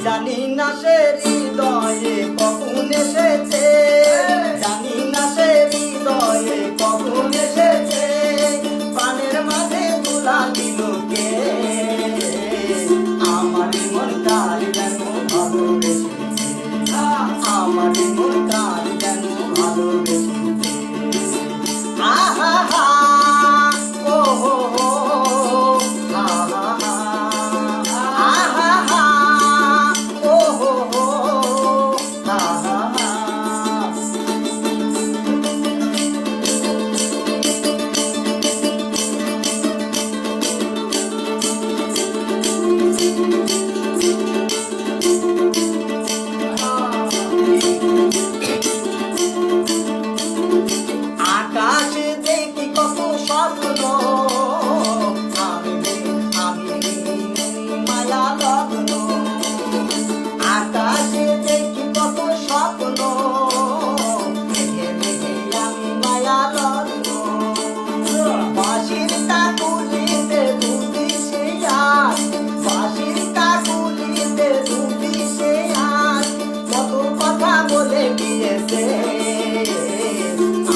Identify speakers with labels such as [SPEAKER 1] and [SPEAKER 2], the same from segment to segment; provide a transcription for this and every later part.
[SPEAKER 1] জানি না সে হৃদয়ে কখন এসেছে, জানি না সে হৃদয়ে কখন এসেছে, প্রাণের মাঝে তুলা দিল কে, আমার মন তার যেন ভালোবেসেছে, আমার মন তার যেন ভালোবেসেছে। আহা হা ও হো হো আহা হা আহা হা ও হো হো আহা হা। আকাশে দেখি কত স্বপ্ন, আমি মায়া লগ্ন, আকাশে দেখি কত স্বপ্ন, মেঘে মেঘে আমি মায়া লগ্ন, বাঁশির কাকুলিতে দুটি সে আজ, বাঁশির কাকুলিতে দুটি সে আজ, কত কথা বলে গিয়েছে,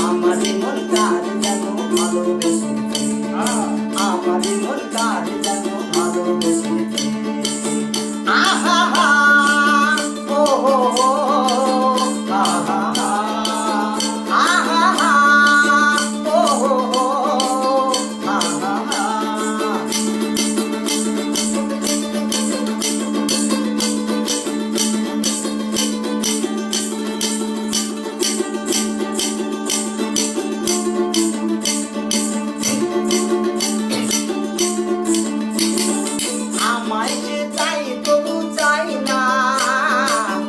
[SPEAKER 1] আমার মন কার যেন ভালোবেসেছে, আমার মন কার যেন ভালোবেসেছে। আহা হা ও হো হো আহা হা আহা হা ও হো হো আহা হা। আমায় সে চাই তবু চাই না,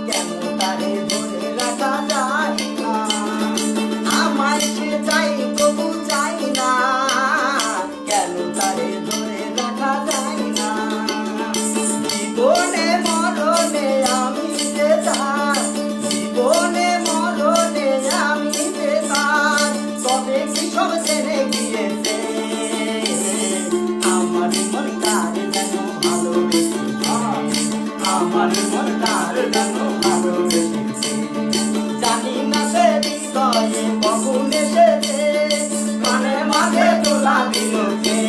[SPEAKER 1] কেন তারে ধরে রাখা যায় না, আমায় সে চাই তবু চাই না, কেন তারে ধরে রাখা যায় না, জীবনে মরণে আমি যে তার, জীবনে মরণে আমি যে তার, তবে কি সব ছেড়ে গিয়েছে, আমার মন তার যেন ভালোবেসেছে, আমার মন তার যেন ভালোবেসেছে। জানি না সে হৃদয়ে কখন এসেছে, প্রাণের মাঝে তোলা দিল কে,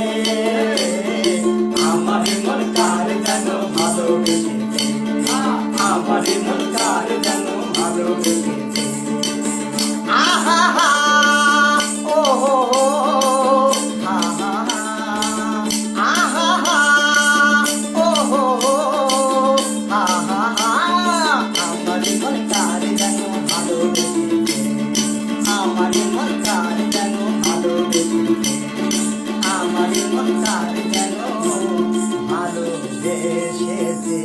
[SPEAKER 1] আমার মন তার যেন ভালোবেসেছে, আমার মন তার যেন ভালোবেসেছে। আহা হা ও হো হো আহা হা আহা হা ও হো হো আহা হা। আমার মন তার যেন ভালোবেসেছে, আমার মন তার যেন ভালোবেসেছে, আমার মন তার যেন ভালোবেসেছে।